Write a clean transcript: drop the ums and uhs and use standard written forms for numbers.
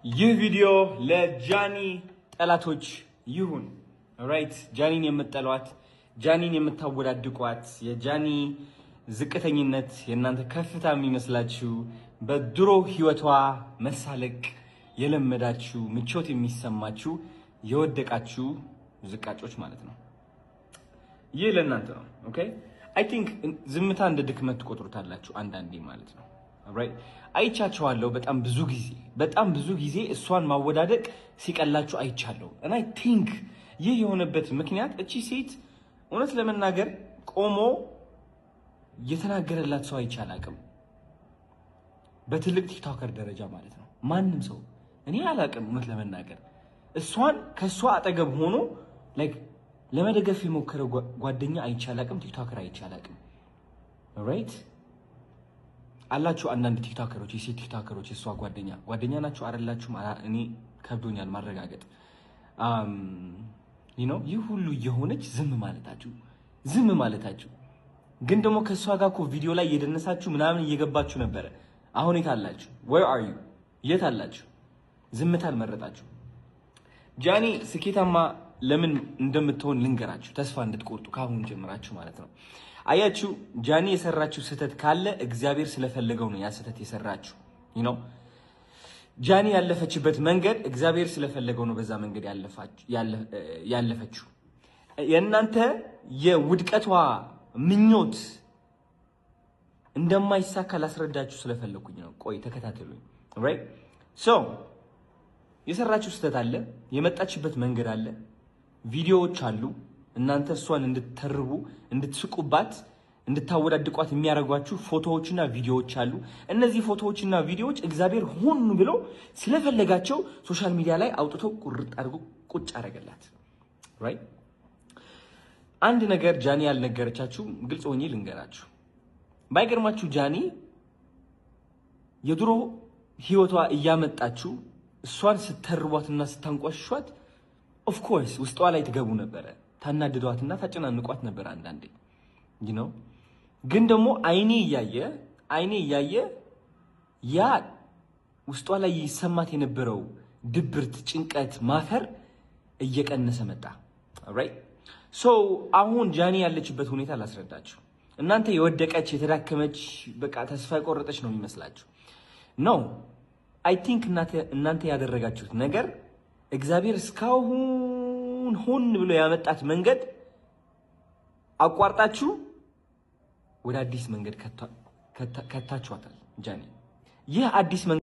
ይህ ቪዲዮ ለጃኒ ጠላቶች ይሁን። ራይት ጃኒን የምትጠሏት፣ ጃኒን የምታወዳድቋት፣ የጃኒ ዝቅተኝነት የእናንተ ከፍታ የሚመስላችሁ፣ በድሮ ህይወቷ መሳለቅ የለመዳችሁ፣ ምቾት የሚሰማችሁ የወደቃችሁ ዝቃጮች ማለት ነው። ይህ ለእናንተ ነው። ኦኬ አይ ቲንክ ዝምታ እንደ ድክመት ትቆጥሩታላችሁ አንዳንዴ ማለት ነው። ራይት አይቻቸዋለሁ በጣም ብዙ ጊዜ እሷን ማወዳደቅ ሲቀላችሁ አይቻለሁ። እና አይ ቲንክ ይህ የሆነበት ምክንያት እቺ ሴት እውነት ለመናገር ቆሞ የተናገረላት ሰው አይቻላቅም። በትልቅ ቲክቶከር ደረጃ ማለት ነው። ማንም ሰው እኔ አላቅም እውነት ለመናገር እሷን ከሷ አጠገብ ሆኖ ላይክ ለመደገፍ የሞከረ ጓደኛ አይቻላቅም፣ ቲክቶከር አይቻላቅም። ራይት አላችሁ አንዳንድ ቲክቶከሮች፣ የሴት ቲክቶከሮች የሷ ጓደኛ ናችሁ አይደላችሁም? እኔ ከብዶኛል ማረጋገጥ። ይህ ሁሉ የሆነች ዝም ማለታችሁ ግን ደግሞ ከሷ ጋር እኮ ቪዲዮ ላይ እየደነሳችሁ ምናምን እየገባችሁ ነበረ። አሁን የት አላችሁ? where are you? የት አላችሁ? ዝምታን መረጣችሁ። ጃኒ ስኬታማ ለምን እንደምትሆን ልንገራችሁ፣ ተስፋ እንድትቆርጡ ካሁን ጀምራችሁ ማለት ነው። አያችሁ ጃኒ የሰራችሁ ስህተት ካለ እግዚአብሔር ስለፈለገው ነው ያ ስህተት የሰራችሁ። ጃኒ ያለፈችበት መንገድ እግዚአብሔር ስለፈለገው ነው በዛ መንገድ ያለፈችው። የእናንተ የውድቀቷ ምኞት እንደማይሳካ ላስረዳችሁ ስለፈለኩኝ ነው። ቆይ ተከታተሉኝ። ራይት ሶ የሰራችሁ ስህተት አለ፣ የመጣችበት መንገድ አለ፣ ቪዲዮዎች አሉ። እናንተ እሷን እንድትተርቡ፣ እንድትስቁባት፣ እንድታወዳድቋት የሚያደርጓችሁ ፎቶዎችና ቪዲዮዎች አሉ። እነዚህ ፎቶዎችና ቪዲዮዎች እግዚአብሔር ሆን ብሎ ስለፈለጋቸው ሶሻል ሚዲያ ላይ አውጥቶ ቁርጥ አድርጎ ቁጭ አደረገላት። ራይት አንድ ነገር ጃኒ ያልነገረቻችሁ ግልጽ ሆኜ ልንገራችሁ። ባይገርማችሁ ጃኒ የድሮ ህይወቷ እያመጣችሁ እሷን ስተርቧትና ስታንቋሽሿት ኦፍ ኮርስ ውስጧ ላይ ትገቡ ነበረ፣ ታናድዷትና ታጨናንቋት ነበር አንዳንዴ ግን ደግሞ አይኔ እያየ ያ ውስጧ ላይ ይሰማት የነበረው ድብርት፣ ጭንቀት፣ ማፈር እየቀነሰ መጣ። ራይት ሶ አሁን ጃኒ ያለችበት ሁኔታ ላስረዳችሁ። እናንተ የወደቀች የተዳከመች በቃ ተስፋ የቆረጠች ነው የሚመስላችሁ። ኖ አይ ቲንክ እናንተ ያደረጋችሁት ነገር እግዚአብሔር እስካሁን ሆን ብሎ ያመጣት መንገድ አቋርጣችሁ ወደ አዲስ መንገድ ከታችኋታል ጃኒ። ይህ አዲስ መንገድ